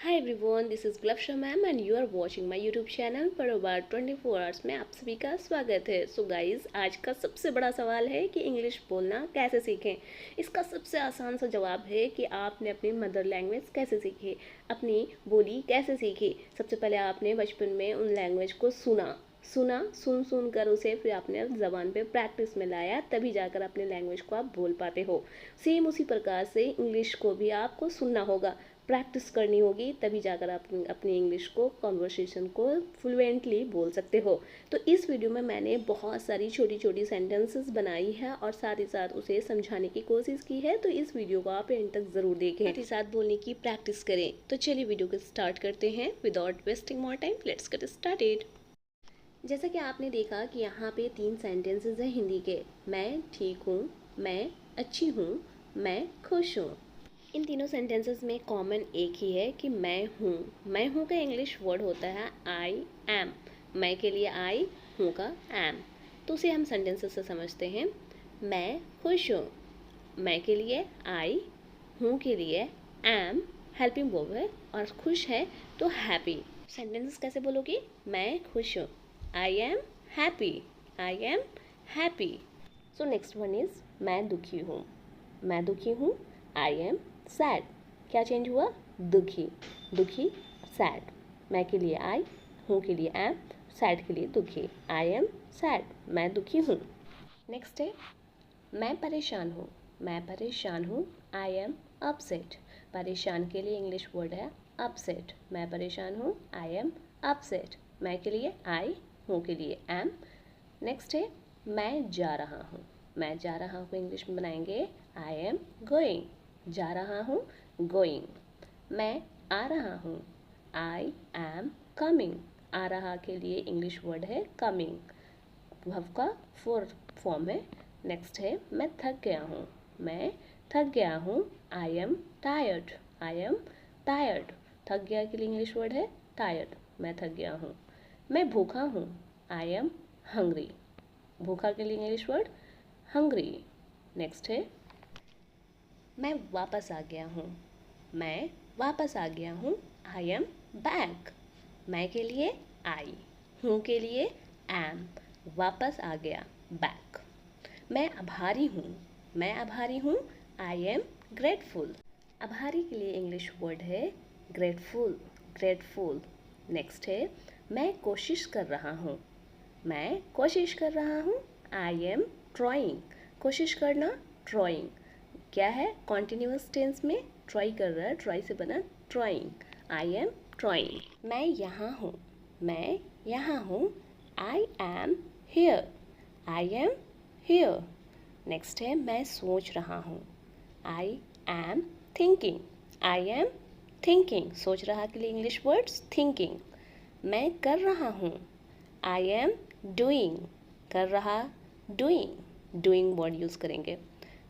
Hi everyone, this is ग्लफ्शा ma'am and you are watching my YouTube channel परोबार 24 hours में आप सभी का स्वागत है। सो गाइस, आज का सबसे बड़ा सवाल है कि इंग्लिश बोलना कैसे सीखें। इसका सबसे आसान सा जवाब है कि आपने अपनी मदर लैंग्वेज कैसे सीखी, अपनी बोली कैसे सीखी। सबसे पहले आपने बचपन में उन लैंग्वेज को सुन कर उसे फिर आपने ज़बान पे प्रैक्टिस में लाया, तभी जाकर अपने लैंग्वेज को आप बोल पाते हो। सेम उसी प्रकार से इंग्लिश को भी आपको सुनना होगा, प्रैक्टिस करनी होगी, तभी जाकर आप अपनी इंग्लिश को, कॉन्वर्सेशन को फ्लुएंटली बोल सकते हो। तो इस वीडियो में मैंने बहुत सारी छोटी छोटी सेंटेंसेस बनाई है और साथ ही साथ उसे समझाने की कोशिश की है। तो इस वीडियो को आप एंड तक ज़रूर देखें, साथ ही साथ बोलने की प्रैक्टिस करें। तो चलिए वीडियो को स्टार्ट करते हैं without wasting more time. Let's get started. जैसा कि आपने देखा कि यहाँ पे 3 सेंटेंसेस हैं हिंदी के। मैं ठीक हूँ, मैं अच्छी हूँ, मैं खुश हूँ। इन तीनों सेंटेंसेस में कॉमन एक ही है कि मैं हूँ। मैं हूँ का इंग्लिश वर्ड होता है आई एम। मैं के लिए आई, हूँ का एम। तो उसे हम सेंटेंसेस से समझते हैं। मैं खुश हूँ, मैं के लिए आई, हूँ के लिए एम, हेल्पिंग वर्ब है, और खुश है तो हैप्पी। सेंटेंसेस कैसे बोलोगी? मैं खुश हूँ, I am happy, I am happy. So next one is मैं दुखी हूँ। मैं दुखी हूँ, आई एम सैड। क्या चेंज हुआ? दुखी, दुखी, सैड। मैं के लिए आई, हूँ के लिए एम, सैड के लिए दुखी। आई एम सैड, मैं दुखी हूँ। नेक्स्ट है मैं परेशान हूँ। मैं परेशान हूँ, आई एम अपसेट। परेशान के लिए इंग्लिश वर्ड है अपसेट। मैं परेशान हूँ, आई एम अपसेट। मैं के लिए आई, हूँ के लिए एम। नेक्स्ट है मैं जा रहा हूँ। मैं जा रहा हूँ इंग्लिश में बनाएंगे आई एम गोइंग। जा रहा हूँ, गोइंग। मैं आ रहा हूँ, आई एम कमिंग। आ रहा के लिए इंग्लिश वर्ड है कमिंग, वर्ब का फोर्थ फॉर्म है। नेक्स्ट है मैं थक गया हूँ। मैं थक गया हूँ, I am tired. I am tired. थक गया के लिए इंग्लिश वर्ड है टायर्ड। मैं थक गया हूँ। मैं भूखा हूँ, आई एम हंग्री। भूखा के लिए इंग्लिश वर्ड हंग्री। नेक्स्ट है मैं वापस आ गया हूँ। मैं वापस आ गया हूँ, आई एम बैक। मैं के लिए आई, हूँ के लिए एम, वापस आ गया बैक। मैं आभारी हूँ। मैं आभारी हूँ, आई एम ग्रेटफुल। आभारी के लिए इंग्लिश वर्ड है ग्रेटफुल, ग्रेटफुल। नेक्स्ट है मैं कोशिश कर रहा हूँ। मैं कोशिश कर रहा हूँ, आई एम ट्राइंग। कोशिश करना, ट्राइंग। क्या है? कॉन्टिन्यूअस टेंस में ट्राई कर रहा है, ट्राई से बना ट्राइंग। I am trying. मैं यहाँ हूँ। मैं यहाँ हूँ, I am here. I am here. Next है मैं सोच रहा हूँ। I am thinking. I am thinking. सोच रहा के लिए इंग्लिश वर्ड्स थिंकिंग। मैं कर रहा हूँ, आई एम डूइंग। कर रहा, डूइंग। डूइंग वर्ड यूज़ करेंगे।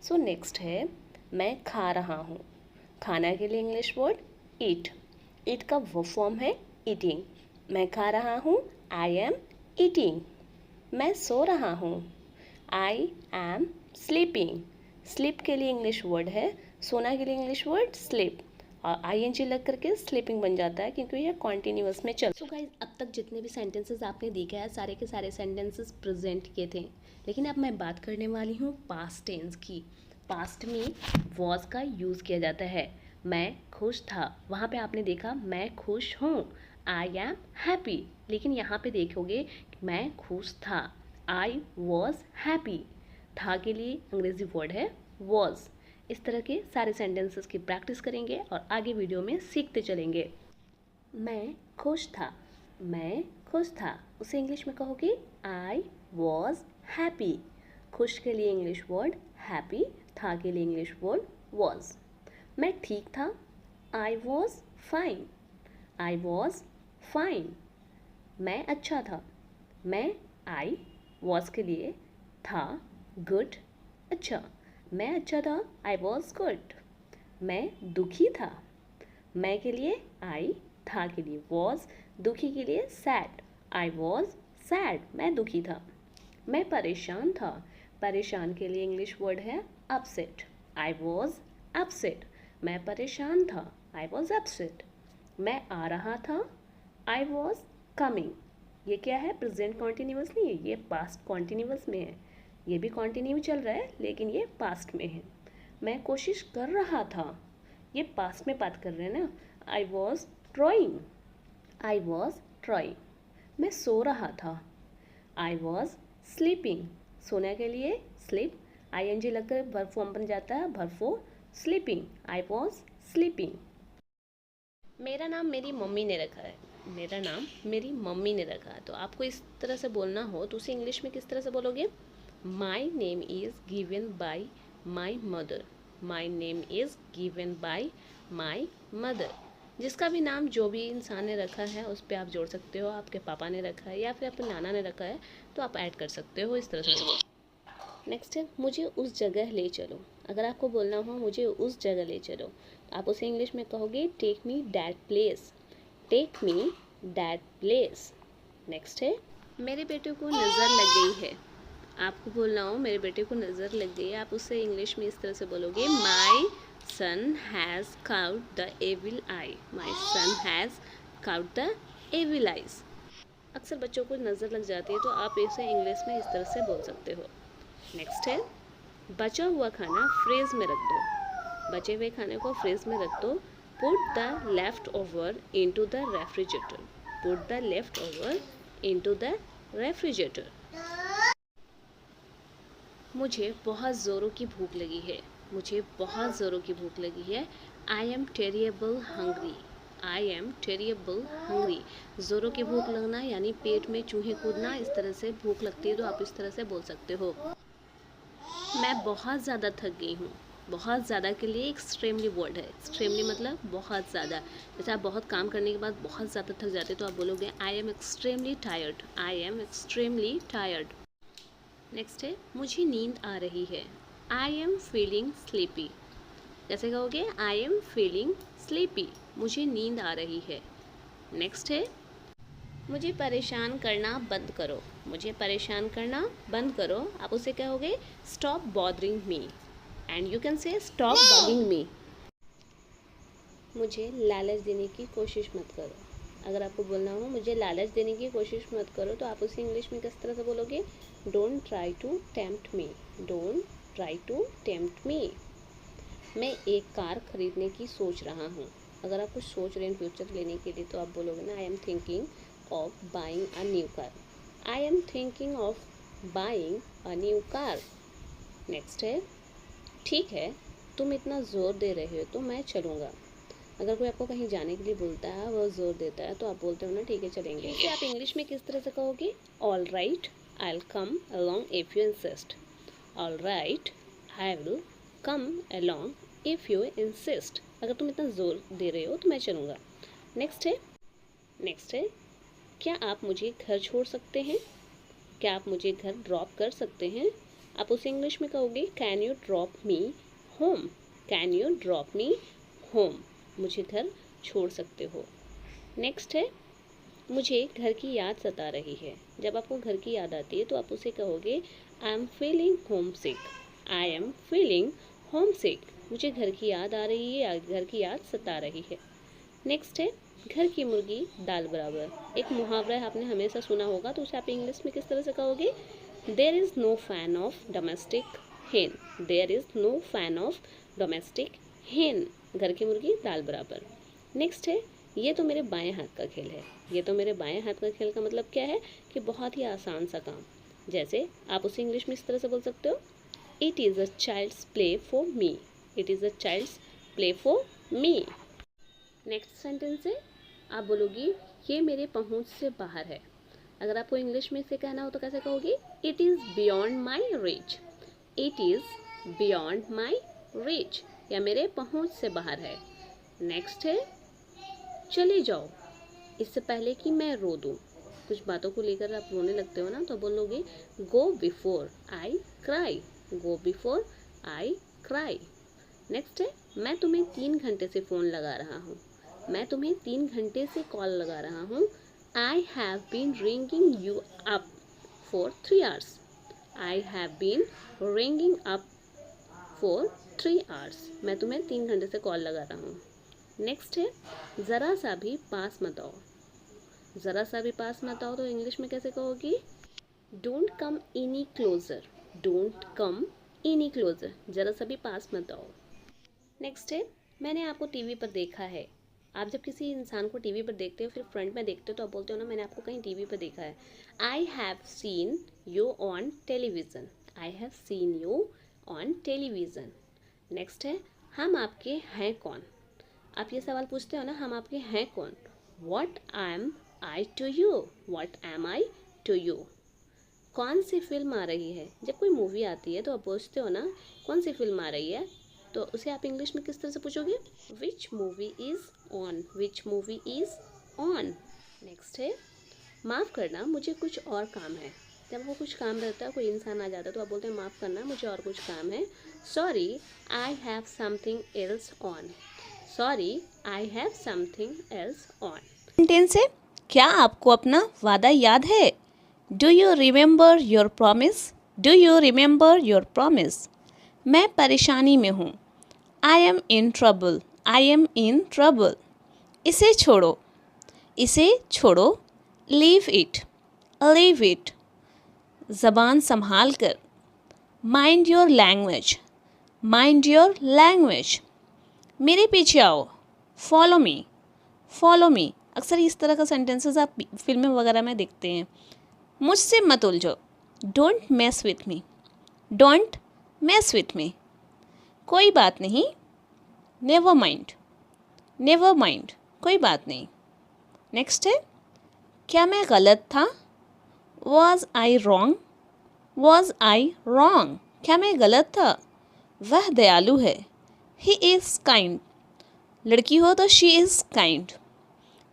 सो नेक्स्ट है मैं खा रहा हूँ। खाना के लिए इंग्लिश वर्ड ईट। ईट का वो फॉर्म है ईटिंग। मैं खा रहा हूँ, आई एम ईटिंग। मैं सो रहा हूँ, आई एम स्लीपिंग। स्लीप के लिए इंग्लिश वर्ड है, सोना के लिए इंग्लिश वर्ड स्लीप, और आई एन जी लग करके स्लीपिंग बन जाता है क्योंकि ये कॉन्टिन्यूअस में चल। सो गाइस, अब तक जितने भी सेंटेंसेस आपने देखा है सारे के सारे सेंटेंसेस प्रेजेंट किए थे, लेकिन अब मैं बात करने वाली हूँ पास्ट टेंस की। पास्ट में वॉज का यूज़ किया जाता है। मैं खुश था, वहाँ पे आपने देखा मैं खुश हूँ, आई एम हैप्पी। लेकिन यहाँ पे देखोगे मैं खुश था, आई वॉज हैप्पी। था के लिए अंग्रेजी वर्ड है वॉज। इस तरह के सारे सेंटेंसेस की प्रैक्टिस करेंगे और आगे वीडियो में सीखते चलेंगे। मैं खुश था। मैं खुश था, उसे इंग्लिश में कहोगे आई वॉज हैप्पी। खुश के लिए इंग्लिश वर्ड हैप्पी, था के लिए इंग्लिश वर्ड वॉज। मैं ठीक था, I was fine. I was fine. मैं अच्छा था, मैं आई वॉज के लिए था, गुड, अच्छा। मैं अच्छा था, आई वॉज गुड। मैं दुखी था, मैं के लिए आई, था के लिए वॉज, दुखी के लिए सैड, आई वॉज सैड। मैं दुखी था। मैं परेशान था, परेशान के लिए इंग्लिश वर्ड है अपसेट। I was upset. मैं परेशान था, आई वॉज अपसेट। मैं आ रहा था, आई वॉज कमिंग। ये क्या है? प्रेजेंट कॉन्टिन्यूस नहीं है, ये पास्ट कॉन्टिन्यूस में है। ये भी कॉन्टिन्यू चल रहा है लेकिन ये पास्ट में है। मैं कोशिश कर रहा था, ये पास्ट में बात कर रहे हैं ना। I was trying, I was trying. मैं सो रहा था, आई वॉज स्लीपिंग। सोने के लिए स्लीप, आई एन जी लगकर वर्ब फॉर्म बन जाता है, verb for sleeping. I was sleeping. मेरा नाम मेरी मम्मी ने रखा है, मेरा नाम मेरी मम्मी ने रखा है। तो आपको इस तरह से बोलना हो तो उसे इंग्लिश में किस तरह से बोलोगे? My name is given by my mother, my name is given by my mother. जिसका भी नाम जो भी इंसान ने रखा है उस पर आप जोड़ सकते हो, आपके पापा ने रखा है या फिर अपने नाना ने रखा है तो आप ऐड कर सकते हो इस तरह से। नेक्स्ट है मुझे उस जगह ले चलो। अगर आपको बोलना हो मुझे उस जगह ले चलो तो आप उसे इंग्लिश में कहोगे take me that place, take me that place. Next है मेरे बेटे को नज़र लग गई है। आपको बोलना हो मेरे बेटे को नज़र लग गई है, आप उसे इंग्लिश में इस तरह से बोलोगे my son has caught the evil eye, my son has caught the evil eyes. अक्सर बच्चों को नज़र लग जाती है तो आप इसे इंग्लिश में इस तरह से बोल सकते हो। नेक्स्ट है बचा हुआ खाना फ्रीज में रख दो, बचे हुए खाने को फ्रीज में रख दो। Put the left over into the refrigerator, put the left over into the refrigerator. मुझे बहुत ज़ोरों की भूख लगी है, मुझे बहुत ज़ोरों की भूख लगी है। I am terrible hungry, I am terrible hungry. ज़ोरों की भूख लगना यानी पेट में चूहे कूदना, इस तरह से भूख लगती है तो आप इस तरह से बोल सकते हो। मैं बहुत ज़्यादा थक गई हूँ। बहुत ज़्यादा के लिए एक्सट्रीमली वर्ड है, एक्सट्रीमली मतलब बहुत ज़्यादा। जैसे आप बहुत काम करने के बाद बहुत ज़्यादा थक जाते हैं तो आप बोलोगे I am extremely tired, I am extremely tired. Next है मुझे नींद आ रही है, आई एम फीलिंग स्लीपी। जैसे कहोगे आई एम फीलिंग स्लीपी, मुझे नींद आ रही है। नेक्स्ट है मुझे परेशान करना बंद करो, मुझे परेशान करना बंद करो। आप उसे कहोगे stop bothering me and you can say stop bugging me. मुझे लालच देने की कोशिश मत करो। अगर आपको बोलना हो मुझे लालच देने की कोशिश मत करो तो आप उसे इंग्लिश में किस तरह से बोलोगे? Don't try to tempt me, don't try to tempt me. मैं एक कार खरीदने की सोच रहा हूँ। अगर आप कुछ सोच रहे हैं फ्यूचर लेने के लिए तो आप बोलोगे ना I am thinking of buying a new car, I am thinking of buying a new car। Next है ठीक है तुम इतना ज़ोर दे रहे हो तो मैं चलूँगा। अगर कोई आपको कहीं जाने के लिए बोलता है वो ज़ोर देता है तो आप बोलते हो ना ठीक है चलेंगे। इसे आप इंग्लिश में किस तरह से कहोगे? All right I will come along if you insist, all right I will come along if you insist. अगर तुम इतना ज़ोर दे रहे हो तो मैं चलूँगा। नेक्स्ट है क्या आप मुझे घर छोड़ सकते हैं? क्या आप मुझे घर ड्रॉप कर सकते हैं? आप उसे इंग्लिश में कहोगे can you drop me home, can you drop me home. मुझे घर छोड़ सकते हो। नेक्स्ट है मुझे घर की याद सता रही है। जब आपको घर की याद आती है तो आप उसे कहोगे I am feeling homesick, I am feeling homesick. मुझे घर की याद आ रही है या घर की याद सता रही है। नेक्स्ट है घर की मुर्गी दाल बराबर। एक मुहावरा है आपने हमेशा सुना होगा तो उसे आप इंग्लिश में किस तरह से कहोगे? There is no fan of domestic hen, there is no fan of domestic hen. घर की मुर्गी दाल बराबर। नेक्स्ट है ये तो मेरे बाएं हाथ का खेल है। ये तो मेरे बाएं हाथ का खेल का मतलब क्या है कि बहुत ही आसान सा काम। जैसे आप उसे इंग्लिश में इस तरह से बोल सकते हो it is a child's play for me, it is a child's play for me. Next sentence है आप बोलोगी ये मेरे पहुंच से बाहर है। अगर आपको इंग्लिश में इसे कहना हो तो कैसे कहोगे? It is beyond my reach, it is beyond my reach, या मेरे पहुंच से बाहर है। नेक्स्ट है चले जाओ इससे पहले कि मैं रो दूँ। कुछ बातों को लेकर आप रोने लगते हो ना तो बोलोगे go before I cry, go before I cry. Next है मैं तुम्हें 3 घंटे से फ़ोन लगा रहा हूँ, मैं तुम्हें 3 घंटे से कॉल लगा रहा हूँ। I have been ringing you up for 3 hours, I have been ringing up for 3 hours. मैं तुम्हें 3 घंटे से कॉल लगा रहा हूँ। नेक्स्ट है ज़रा सा भी पास मत आओ। ज़रा सा भी पास मत आओ तो इंग्लिश में कैसे कहोगी? Don't come any closer. Don't come any closer, ज़रा सा भी पास मत आओ। नेक्स्ट है मैंने आपको टीवी पर देखा है। आप जब किसी इंसान को टीवी पर देखते हो, फिर फ्रंट में देखते हो, तो आप बोलते हो ना मैंने आपको कहीं टीवी पर देखा है। I have seen you on television. I have seen you on television. Next है हम आपके हैं कौन। आप ये सवाल पूछते हो ना, हम आपके हैं कौन। What am I to you. What am I to you. कौन सी फिल्म आ रही है। जब कोई मूवी आती है तो आप पूछते हो ना कौन सी फिल्म आ रही है, तो उसे आप इंग्लिश में किस तरह से पूछोगे? Which movie is on. Which movie is on. Next है माफ़ करना मुझे कुछ और काम है। जब वो कुछ काम रहता है, कोई इंसान आ जाता है, तो आप बोलते हैं माफ़ करना मुझे और कुछ काम है। Sorry I have something else on. Sorry I have something else on. Sentence है क्या आपको अपना वादा याद है? Do you remember your promise. Do you remember your promise. मैं परेशानी में हूँ। I M in trouble. I am in trouble. इसे छोड़ो। इसे छोड़ो। Leave it. Leave it. ज़बान संभाल कर। Mind your language. Mind your language. मेरे पीछे आओ। Follow me. Follow me. अक्सर इस तरह का सेंटेंसेस आप फिल्में वगैरह में देखते हैं। मुझसे मत उलझो। Don't mess with me. Don't mess with me. कोई बात नहीं। Never mind. नेवर माइंड, कोई बात नहीं। नेक्स्ट है क्या मैं गलत था? Was I wrong. Was I wrong. क्या मैं गलत था? वह दयालु है। He is kind. लड़की हो तो शी इज़ काइंड।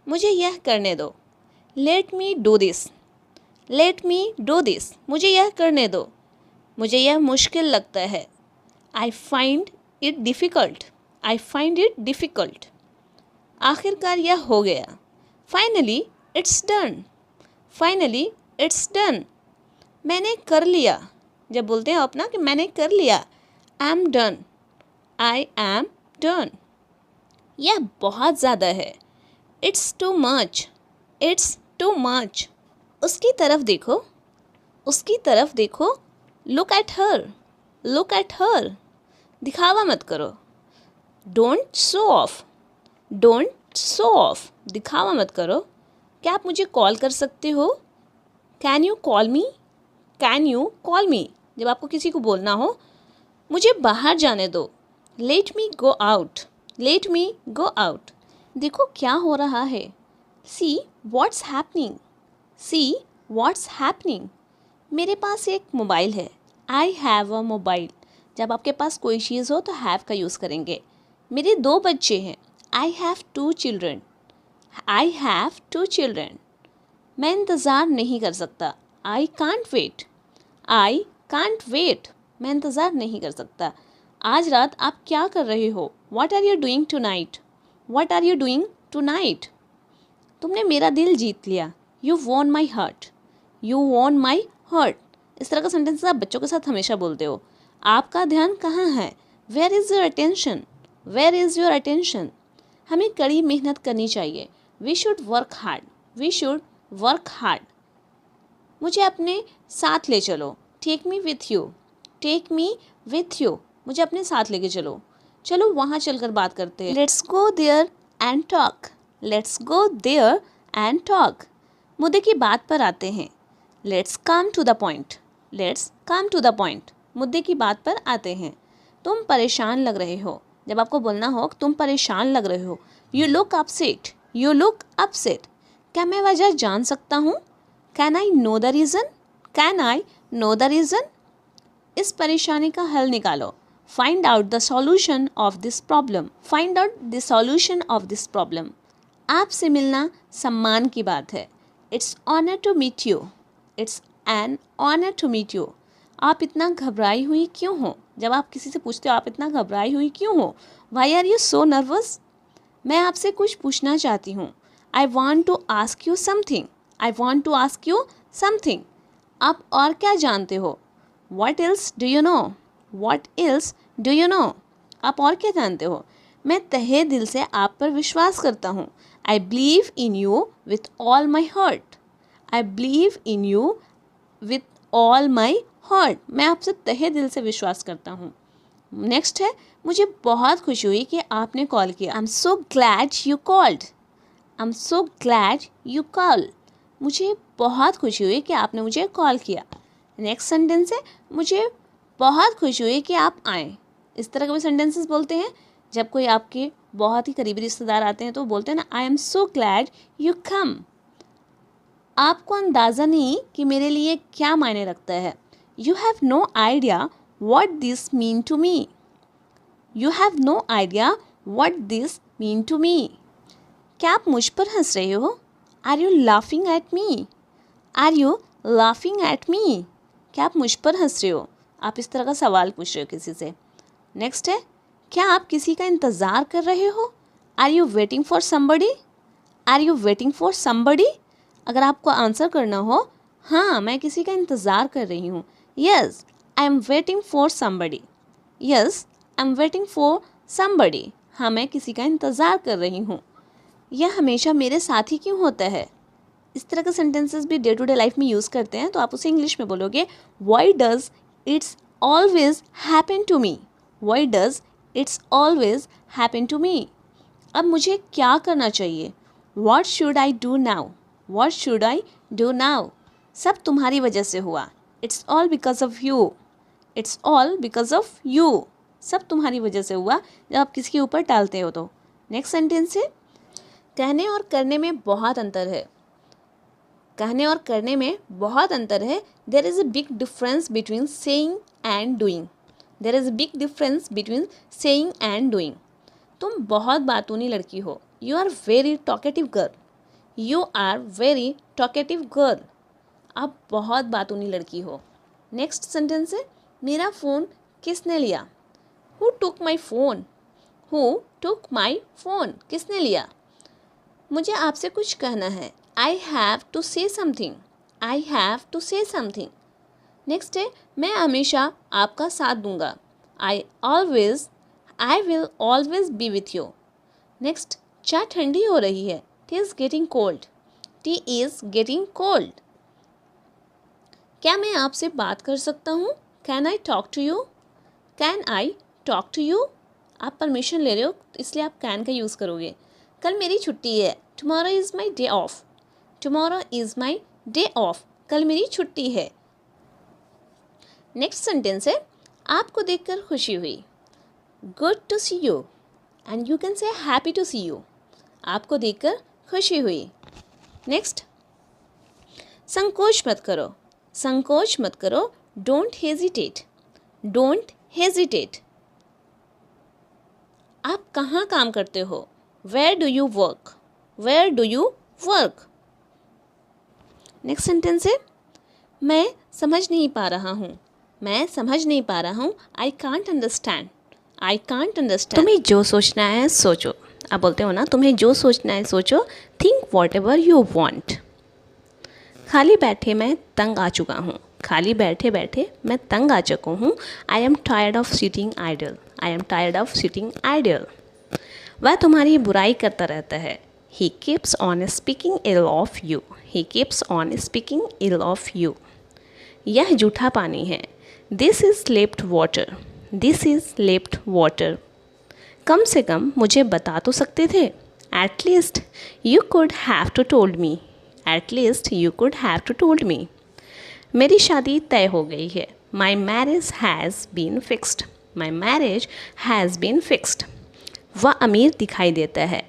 मुझे यह करने दो। Let me do this. Let me do this. मुझे यह करने दो। मुझे यह मुश्किल लगता है। I find it difficult. I find it difficult. आखिरकार यह हो गया। Finally it's done. Finally it's done. मैंने कर लिया। जब बोलते हैं अपना कि मैंने कर लिया, I am done. I am done. यह बहुत ज़्यादा है। It's too much. It's too much. उसकी तरफ देखो। उसकी तरफ देखो। Look at her. Look at her. दिखावा मत करो। Don't show off. Don't show off. दिखावा मत करो। क्या आप मुझे कॉल कर सकते हो? Can you call me. Can you call मी। जब आपको किसी को बोलना हो मुझे बाहर जाने दो। Let me go out. Let me go out. देखो क्या हो रहा है। See what's happening. See what's happening. मेरे पास एक मोबाइल है। I have a mobile. जब आपके पास कोई चीज़ हो तो हैव का यूज़ करेंगे। मेरे 2 बच्चे हैं। I have 2 children. I have 2 children. मैं इंतज़ार नहीं कर सकता। I can't wait. I can't wait. मैं इंतज़ार नहीं कर सकता। आज रात आप क्या कर रहे हो? What are you doing tonight. What are you doing tonight. तुमने मेरा दिल जीत लिया। You won my heart. You won my heart. इस तरह का सेंटेंस आप बच्चों के साथ हमेशा बोलते हो। आपका ध्यान कहाँ है? Where is your attention. Where is your attention. हमें कड़ी मेहनत करनी चाहिए। We should work hard. We should work hard. मुझे अपने साथ ले चलो। Take me with you. Take me with you. मुझे अपने साथ लेके चलो। चलो वहाँ चलकर बात करते हैं। Let's go there and talk. Let's go there and talk. मुद्दे की बात पर आते हैं। Let's come to the point. Let's come to the point. मुद्दे की बात पर आते हैं। तुम परेशान लग रहे हो। जब आपको बोलना हो तुम परेशान लग रहे हो, you look upset. You look upset. क्या मैं वजह जान सकता हूँ? Can I know the reason. Can I know the reason. इस परेशानी का हल निकालो। Find out the solution of this problem. Find out the solution of this problem. आपसे मिलना सम्मान की बात है। It's honour to meet you. It's an honour to meet you. आप इतना घबराई हुई क्यों हो? जब आप किसी से पूछते हो आप इतना घबराई हुई क्यों हो? Why are you so nervous. मैं आपसे कुछ पूछना चाहती हूँ। I want to ask you something. I want to ask you something. आप और क्या जानते हो? What else do you know? What else do you know? आप और क्या जानते हो? मैं तहे दिल से आप पर विश्वास करता हूँ। I believe in you with all my heart. I believe in you with all my heart. मैं आपसे तहे दिल से विश्वास करता हूँ। नेक्स्ट है, मुझे बहुत खुशी हुई कि आपने कॉल किया। I am so glad you called. I am so glad you call. मुझे बहुत खुशी हुई कि आपने मुझे कॉल किया। नेक्स्ट सेंटेंस है, मुझे बहुत खुशी हुई कि आप आए। इस तरह के भी सेंटेंसेस बोलते हैं जब कोई आपके बहुत ही करीबी रिश्तेदार आते हैं तो बोलते हैं ना, I am so glad you come. आपको अंदाज़ा नहीं कि मेरे लिए क्या मायने रखता है। You have no idea what this mean to me. You have no idea what this mean to me. क्या आप मुझ पर हंस रहे हो? Are you laughing at me? Are you laughing at me? क्या आप मुझ पर हंस रहे हो? आप इस तरह का सवाल पूछ रहे हो किसी से। नेक्स्ट है, क्या आप किसी का इंतज़ार कर रहे हो? Are you waiting for somebody? Are you waiting for somebody? अगर आपको आंसर करना हो, हाँ मैं किसी का इंतज़ार कर रही हूँ। Yes I am waiting for somebody. Yes I am waiting for somebody. हाँ मैं किसी का इंतज़ार कर रही हूँ। यह हमेशा मेरे साथ ही क्यों होता है? इस तरह के सेंटेंसेस भी डे टू डे लाइफ में यूज़ करते हैं तो आप उसे इंग्लिश में बोलोगे, why does it's always happen to me. Why does it's always happen to me. अब मुझे क्या करना चाहिए? What should I do now? What should I do now? सब तुम्हारी वजह से हुआ। It's all because of you. It's all because of you. सब तुम्हारी वजह से हुआ जब आप किसी के ऊपर टालते हो तो। नेक्स्ट सेंटेंस है, कहने और करने में बहुत अंतर है। कहने और करने में बहुत अंतर है। There is a big difference between saying and doing. There is a big difference between saying and doing. तुम बहुत बातूनी लड़की हो। You are very talkative girl. You are very talkative girl. आप बहुत बातूनी लड़की हो। नेक्स्ट सेंटेंस है, मेरा फ़ोन किसने लिया? Who took my phone? Who took my phone? किसने लिया? मुझे आपसे कुछ कहना है। I have to say something. I have to say something. Next है, मैं हमेशा आपका साथ दूंगा। I will always be with you. Next, चाय ठंडी हो रही है। Tea is getting cold. Tea is getting cold. क्या मैं आपसे बात कर सकता हूँ? Can I talk to you? Can I talk to you? आप परमिशन ले रहे हो इसलिए आप कैन का यूज़ करोगे। कल मेरी छुट्टी है। Tomorrow is my day of. Tomorrow is my day of. कल मेरी छुट्टी है। नेक्स्ट सेंटेंस है, आपको देखकर खुशी हुई। Good to see you. And you can say happy to see you. आपको देखकर खुशी हुई। नेक्स्ट, संकोच मत करो। संकोच मत करो। Don't hesitate. Don't hesitate. आप कहाँ काम करते हो? Where do you work? Where do you work? Next sentence है, मैं समझ नहीं पा रहा हूँ। मैं समझ नहीं पा रहा हूँ। I can't understand. I can't understand. तुम्हें जो सोचना है सोचो। आप बोलते हो ना, तुम्हें जो सोचना है सोचो। Think what ever you want. खाली बैठे मैं तंग आ चुका हूँ। खाली बैठे बैठे मैं तंग आ चुका हूँ। I am tired of sitting idle. I am tired of sitting idle. वह तुम्हारी बुराई करता रहता है। He keeps on speaking ill of you. He keeps on speaking ill of you. यह जूठा पानी है। This is left water. This is left water. कम से कम मुझे बता तो सकते थे। At least you could have to told me. At least you could have to told me. मेरी शादी तय हो गई है। My marriage has been fixed. My marriage has been fixed. वह अमीर दिखाई देता है।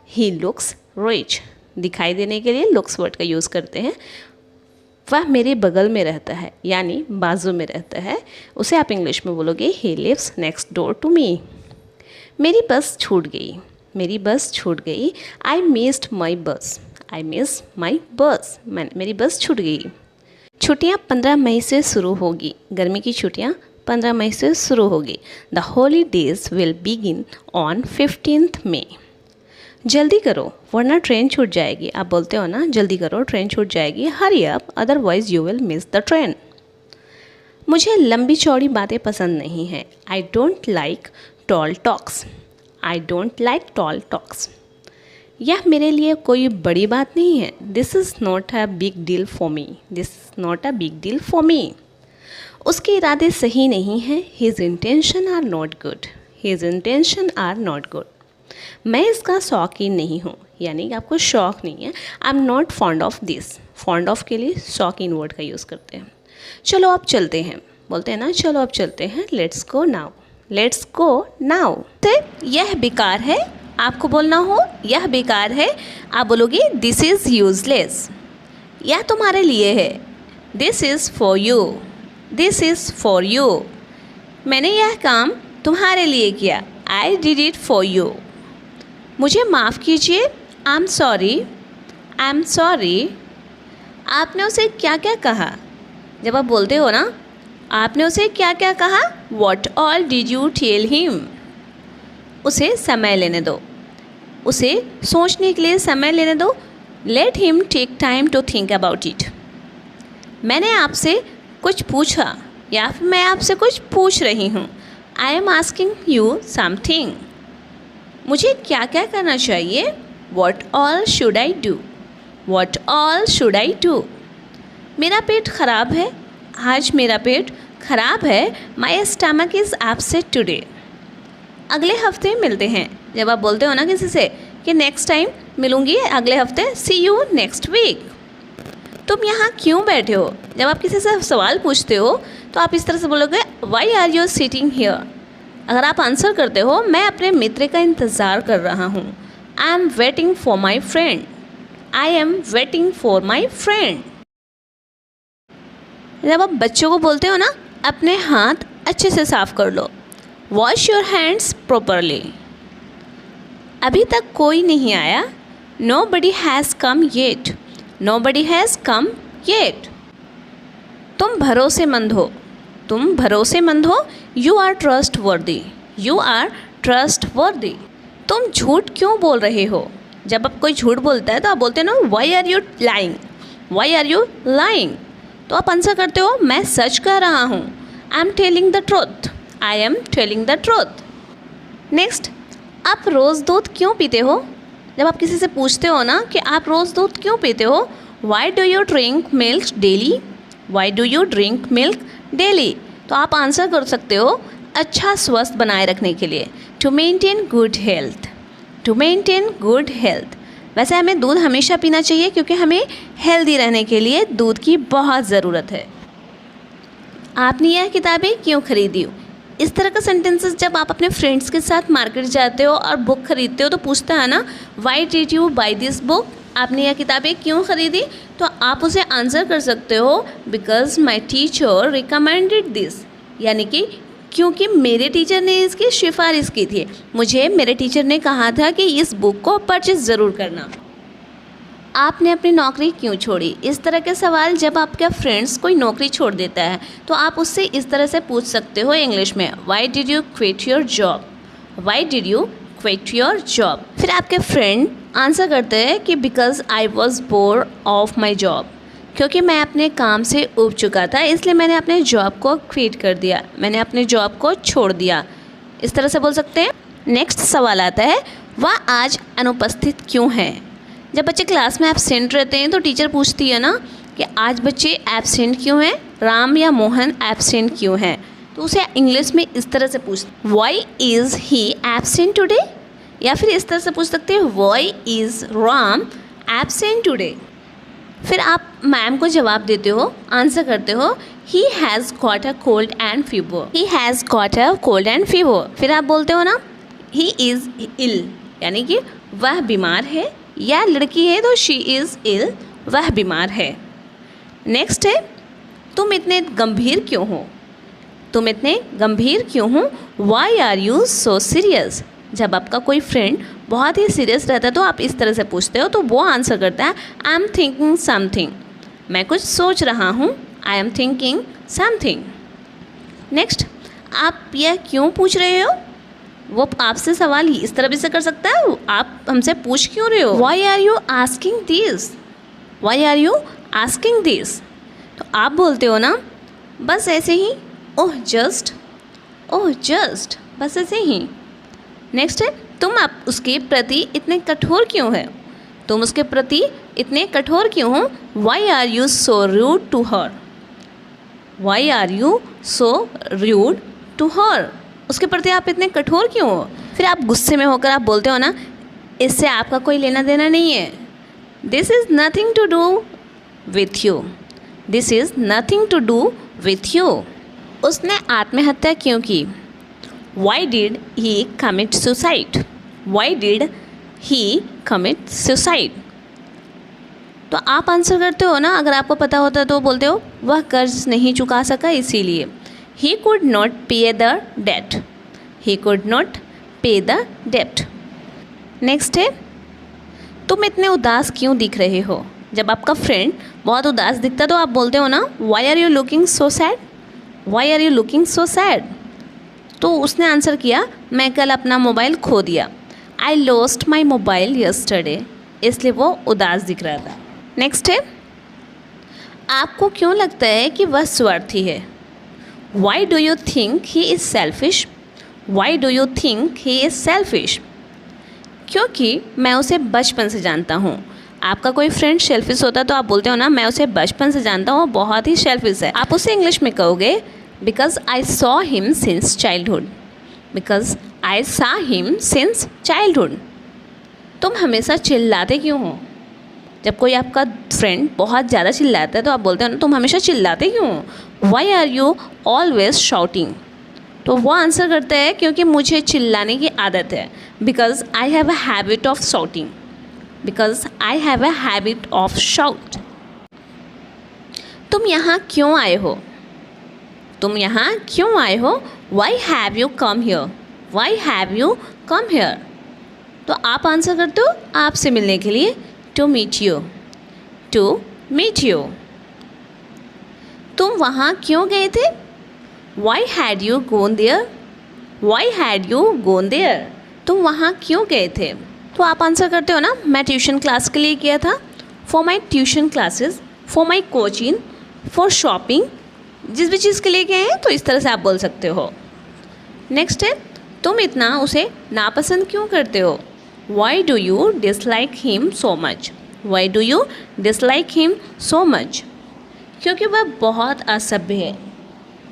He looks rich. दिखाई देने के लिए looks वर्ड का यूज़ करते हैं। वह मेरे बगल में रहता है, यानी बाजू में रहता है। उसे आप इंग्लिश में बोलोगे He lives next door to me. मेरी बस छूट गई। मेरी बस छूट गई। I missed my bus. I missed my bus. मेरी बस छूट गई। छुट्टियाँ 15 मई से शुरू होगी। गर्मी की छुट्टियाँ 15 मई से शुरू होगी। The holidays will begin on 15th May. जल्दी करो वरना ट्रेन छूट जाएगी। आप बोलते हो ना, जल्दी करो ट्रेन छूट जाएगी। Hurry up otherwise you will miss the train. मुझे लंबी चौड़ी बातें पसंद नहीं हैं। I don't like tall talks. I don't like tall talks. यह मेरे लिए कोई बड़ी बात नहीं है। This is not a big deal for me. This is not a big deal for me. उसके इरादे सही नहीं हैं। His intention are not good. His intention are not good. मैं इसका शौकीन नहीं हूँ, यानी कि आपको शौक नहीं है। I am not fond of this. Fond of के लिए शौकीन वर्ड का यूज़ करते हैं। चलो अब चलते हैं, बोलते हैं ना, चलो अब चलते हैं। Let's go now. Let's go now. तो यह बेकार है, आपको बोलना हो यह बेकार है, आप बोलोगे दिस इज़ यूजलेस। यह तुम्हारे लिए है, this is for you. This is for you. मैंने यह काम तुम्हारे लिए किया, I did it for you. मुझे माफ़ कीजिए, I am sorry. I am sorry. आपने उसे क्या क्या कहा? जब आप बोलते हो ना, आपने उसे क्या क्या कहा, what all did you tell him. उसे समय लेने दो, उसे सोचने के लिए समय लेने दो। Let him take time to think about it. मैंने आपसे कुछ पूछा, या फिर मैं आपसे कुछ पूछ रही हूँ। I am asking you something. मुझे क्या क्या करना चाहिए, what all should I do. What all should I do. मेरा पेट ख़राब है, आज मेरा पेट ख़राब है। My stomach is upset today. अगले हफ्ते मिलते हैं। जब आप बोलते हो ना किसी से कि नेक्स्ट टाइम मिलूँगी अगले हफ्ते, सी यू नेक्स्ट वीक। तुम यहाँ क्यों बैठे हो? जब आप किसी से सवाल पूछते हो तो आप इस तरह से बोलोगे, why are you sitting here. अगर आप आंसर करते हो, मैं अपने मित्र का इंतज़ार कर रहा हूँ। I am waiting for my friend. I am waiting for my friend. जब आप बच्चों को बोलते हो ना, अपने हाथ अच्छे से साफ कर लो, वॉश योर हैंड्स प्रॉपरली। अभी तक कोई नहीं आया, nobody has come yet. Nobody has come yet. तुम भरोसेमंद हो, तुम भरोसेमंद हो। You are trustworthy. You are trustworthy. तुम झूठ क्यों बोल रहे हो? जब आप कोई झूठ बोलता है तो आप बोलते हो ना, why are you lying. Why are you lying. तो आप आंसर करते हो, मैं सच कह रहा हूँ। I am telling the truth. I am telling the truth. Next, आप रोज़ दूध क्यों पीते हो? जब आप किसी से पूछते हो ना कि आप रोज़ दूध क्यों पीते हो, why do you drink milk daily. Y do you drink milk daily. तो आप आंसर कर सकते हो, अच्छा स्वस्थ बनाए रखने के लिए, to maintain good health. To maintain good health. वैसे हमें दूध हमेशा पीना चाहिए क्योंकि हमें हेल्दी रहने के लिए दूध की बहुत ज़रूरत है। आपने यह किताबें क्यों खरीदी? इस तरह का सेंटेंसेस जब आप अपने फ्रेंड्स के साथ मार्केट जाते हो और बुक खरीदते हो तो पूछता है ना, why did you by this book. आपने यह किताबें क्यों खरीदी? तो आप उसे आंसर कर सकते हो, because my teacher recommended this. यानी कि क्योंकि मेरे टीचर ने इसकी सिफारिश की थी, मुझे मेरे टीचर ने कहा था कि इस बुक को परचेज ज़रूर करना। आपने अपनी नौकरी क्यों छोड़ी? इस तरह के सवाल जब आपका फ्रेंड्स कोई नौकरी छोड़ देता है तो आप उससे इस तरह से पूछ सकते हो इंग्लिश में, why did you quit your job. Why did you quit your job. फिर आपके फ्रेंड आंसर करते हैं कि because I was bore of my job. क्योंकि मैं अपने काम से ऊब चुका था इसलिए मैंने अपने जॉब को क्विट कर दिया, मैंने अपने जॉब को छोड़ दिया। इस तरह से बोल सकते हैं। नेक्स्ट सवाल आता है, वह आज अनुपस्थित क्यों है। जब बच्चे क्लास में एब्सेंट रहते हैं तो टीचर पूछती है ना कि आज बच्चे एब्सेंट क्यों हैं, राम या मोहन एब्सेंट क्यों हैं। तो उसे इंग्लिश में इस तरह से पूछते, why is he absent today. या फिर इस तरह से पूछ सकते हैं, why is Ram absent today. फिर आप मैम को जवाब देते हो, आंसर करते हो, he has got a cold and fever. He has got a cold and fever. फिर आप बोलते हो ना, ही इज़ इल, यानी कि वह बीमार है, या लड़की है तो शी इज़ इल, वह बीमार है। नेक्स्ट है, तुम इतने गंभीर क्यों हो। तुम इतने गंभीर क्यों हो, why are you so serious. जब आपका कोई फ्रेंड बहुत ही सीरियस रहता है तो आप इस तरह से पूछते हो तो वो आंसर करता है, आई एम थिंकिंग समथिंग। मैं कुछ सोच रहा हूँ, I am thinking something. Next, आप यह क्यों पूछ रहे हो। वो आपसे सवाल ही इस तरह भी से कर सकता है, आप हमसे पूछ क्यों रहे हो, why are you asking this. Why are you asking this. तो आप बोलते हो ना, बस ऐसे ही, ओह जस्ट, ओह जस्ट, बस ऐसे ही। नेक्स्ट है, तुम आप उसके प्रति इतने कठोर क्यों है? तुम उसके प्रति इतने कठोर क्यों हो? Why are you so rude to her? Why are you so rude to her? उसके प्रति आप इतने कठोर क्यों हो? फिर आप गुस्से में होकर आप बोलते हो ना, इससे आपका कोई लेना देना नहीं है, this is nothing to do with you, this is nothing to do with you. उसने आत्महत्या क्यों की? Why did he commit suicide? Why did he commit suicide? तो आप आंसर करते हो ना, अगर आपको पता होता तो बोलते हो वह कर्ज नहीं चुका सका इसीलिए। He could not pay the debt, he could not pay the debt. Next है, तुम इतने उदास क्यों दिख रहे हो? जब आपका फ्रेंड बहुत उदास दिखता तो आप बोलते हो ना, why are you looking so sad? Why are you looking so sad? तो उसने आंसर किया, मैं कल अपना मोबाइल खो दिया, I lost my mobile yesterday, इसलिए वो उदास दिख रहा था। नेक्स्ट है, आपको क्यों लगता है कि वह स्वार्थी है? Why do you think he is selfish? Y do you think he is selfish? क्योंकि मैं उसे बचपन से जानता हूँ। आपका कोई फ्रेंड सेल्फिश होता है तो आप बोलते हो ना, मैं उसे बचपन से जानता हूँ, बहुत ही सेल्फिश है। आप उसे इंग्लिश में कहोगे, because I saw him since childhood, because I saw him since childhood. तुम हमेशा चिल्लाते क्यों हो? जब कोई आपका फ्रेंड बहुत ज़्यादा चिल्लाता है तो आप बोलते हो ना, तुम हमेशा चिल्लाते क्यों हो? Why are you always shouting? तो वो आंसर करता है, क्योंकि मुझे चिल्लाने की आदत है, because I have a habit of shouting, because I have a habit of shout. तुम यहाँ क्यों आए हो? तुम यहाँ क्यों आए हो? Why have you come here? Why have you come here? तो आप आंसर करते हो आपसे मिलने के लिए, to meet you, to meet you. तुम वहाँ क्यों गए थे? Why had you gone there? Why had you gone there? तुम वहाँ क्यों गए थे? तो आप आंसर करते हो ना, मैं ट्यूशन क्लास के लिए किया था, for my tuition classes, for my coaching, for shopping. जिस भी चीज़ के लिए गए हैं तो इस तरह से आप बोल सकते हो। नेक्स्ट है, तुम इतना उसे नापसंद क्यों करते हो? Why do you dislike him so much? Why do you dislike him so much? क्योंकि वह बहुत असभ्य है,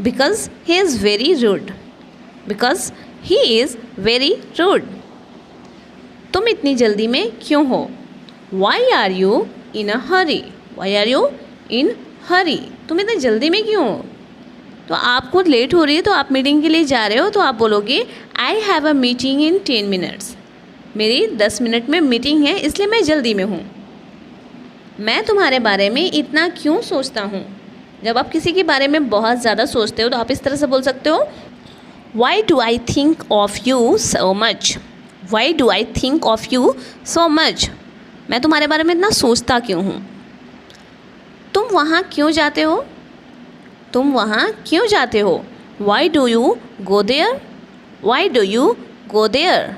because he is very rude, because he is very rude. तुम इतनी जल्दी में क्यों हो? Why are you in a hurry? Why are you in hurry? तुम इतनी जल्दी में क्यों हो? तो आपको लेट हो रही है, तो आप मीटिंग के लिए जा रहे हो, तो आप बोलोगे, I have a meeting in 10 minutes. मेरी 10 मिनट में मीटिंग है, इसलिए मैं जल्दी में हूँ। मैं तुम्हारे बारे में इतना क्यों सोचता हूँ? जब आप किसी के बारे में बहुत ज़्यादा सोचते हो तो आप इस तरह से बोल सकते हो, why do I think of you so much? Why do I think of you so much? मैं तुम्हारे बारे में इतना सोचता क्यों हूँ? तुम वहाँ क्यों जाते हो? तुम वहाँ क्यों जाते हो? Why do you go there? Why do you go there?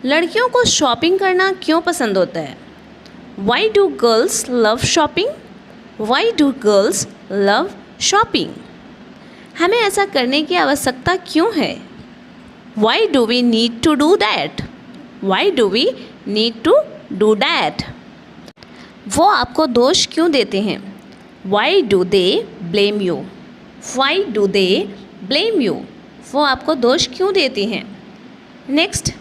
लड़कियों को शॉपिंग करना क्यों पसंद होता है? Why do girls love shopping? Why do girls love shopping? हमें ऐसा करने की आवश्यकता क्यों है? Why do we need to do that? Why do we need to do that? वो आपको दोष क्यों देते हैं? Why do they blame you? Why do they blame you? वो आपको दोष क्यों देती हैं? नेक्स्ट,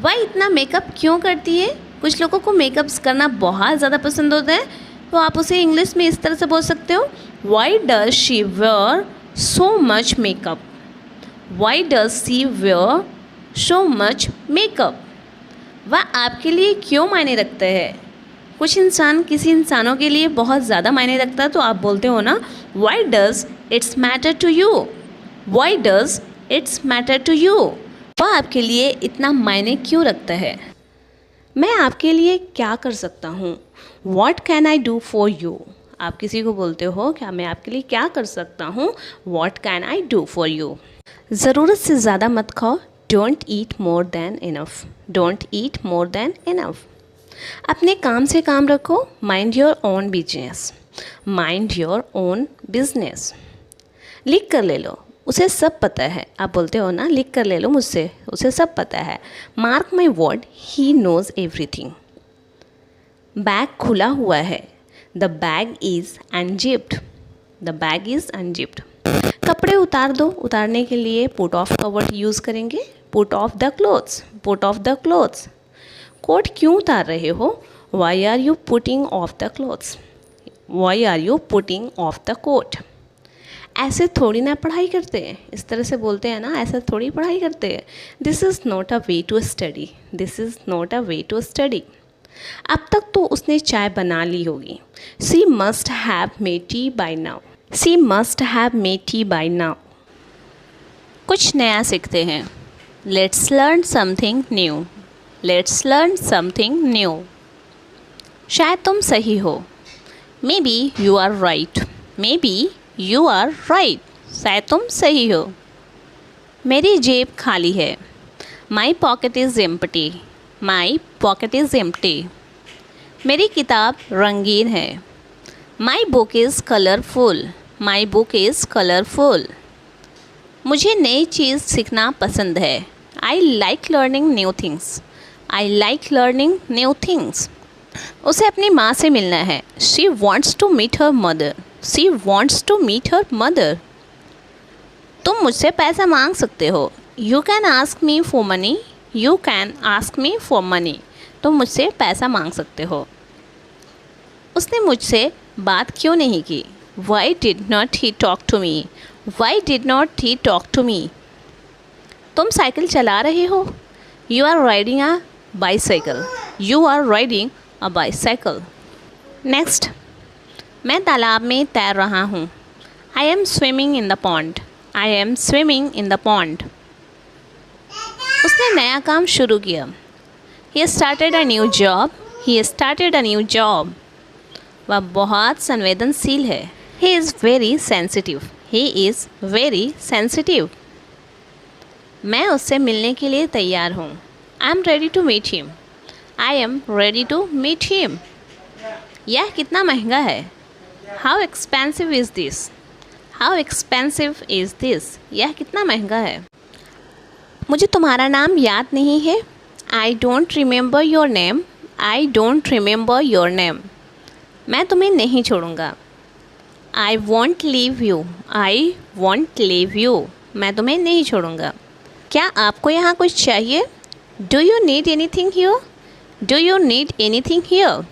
वह इतना मेकअप क्यों करती है? कुछ लोगों को मेकअप करना बहुत ज़्यादा पसंद होता है, तो आप उसे इंग्लिश में इस तरह से बोल सकते हो, why does she where so much makeup? Why does she where so much makeup? वह आपके लिए क्यों मायने रखता है? कुछ इंसान किसी इंसानों के लिए बहुत ज़्यादा मायने रखता है, तो आप बोलते हो ना, why does it's matter to you? Why does it's matter to you? वह आपके लिए इतना मायने क्यों रखता है? मैं आपके लिए क्या कर सकता हूँ? What can I do for you? आप किसी को बोलते हो, क्या मैं आपके लिए क्या कर सकता हूँ? What can I do for you? ज़रूरत से ज़्यादा मत खाओ, don't eat more than enough, don't eat more than enough. अपने काम से काम रखो, mind your own business, mind your own business. लिख कर ले लो, उसे सब पता है। आप बोलते हो ना, लिख कर ले लो मुझसे, उसे सब पता है। Mark my word, he knows everything. Bag खुला हुआ है। The bag is unzipped. The bag is unzipped. कपड़े उतार दो, उतारने के लिए पुट ऑफ का वर्ड यूज़ करेंगे। Put off the clothes, put off the clothes. Coat क्यों उतार रहे हो? Why are you putting off the clothes? Why are you putting off the coat? ऐसे थोड़ी ना पढ़ाई करते हैं, इस तरह से बोलते हैं ना, ऐसे थोड़ी पढ़ाई करते हैं। This is not a way to study. This is not a way to study. अब तक तो उसने चाय बना ली होगी। She must have made tea by now. She must have made tea by now. कुछ नया सीखते हैं। Let's learn something new. Let's learn something new. शायद तुम सही हो। Maybe you are right. Maybe you are right. शायद तुम सही हो। मेरी जेब खाली है। My pocket is empty. My pocket is empty. मेरी किताब रंगीन है। My book is colourful. My book is colourful. मुझे नई चीज़ सीखना पसंद है। I like learning new things. I like learning new things. उसे अपनी माँ से मिलना है। She wants to meet her mother. She wants to meet her mother. तुम मुझसे पैसा मांग सकते हो। You can ask me for money. You can ask me for money. तुम मुझसे पैसा मांग सकते हो। उसने मुझसे बात क्यों नहीं की? Why did not he talk to me? Why did not he talk to me? तुम साइकिल चला रहे हो। You are riding a bicycle. You are riding a bicycle. Next, मैं तालाब में तैर रहा हूँ। I am swimming in the pond. I am swimming in the pond. उसने नया काम शुरू किया। He started a new job. He started a new job. वह बहुत संवेदनशील है। He is very sensitive. He is very sensitive. मैं उससे मिलने के लिए तैयार हूँ। I am ready to meet him. I am ready to meet him. यह कितना महंगा है? How expensive is this? How expensive is this? यह कितना महंगा है? मुझे तुम्हारा नाम याद नहीं है। I don't remember your name. I don't remember your name. मैं तुम्हें नहीं छोड़ूंगा। I want leave you. I want leave you. मैं तुम्हें नहीं छोड़ूंगा। क्या आपको यहाँ कुछ चाहिए? Do you need any thing here? Do you need any thing here?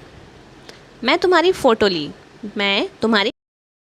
मैं तुम्हारी फ़ोटो ली। मैं तुम्हारी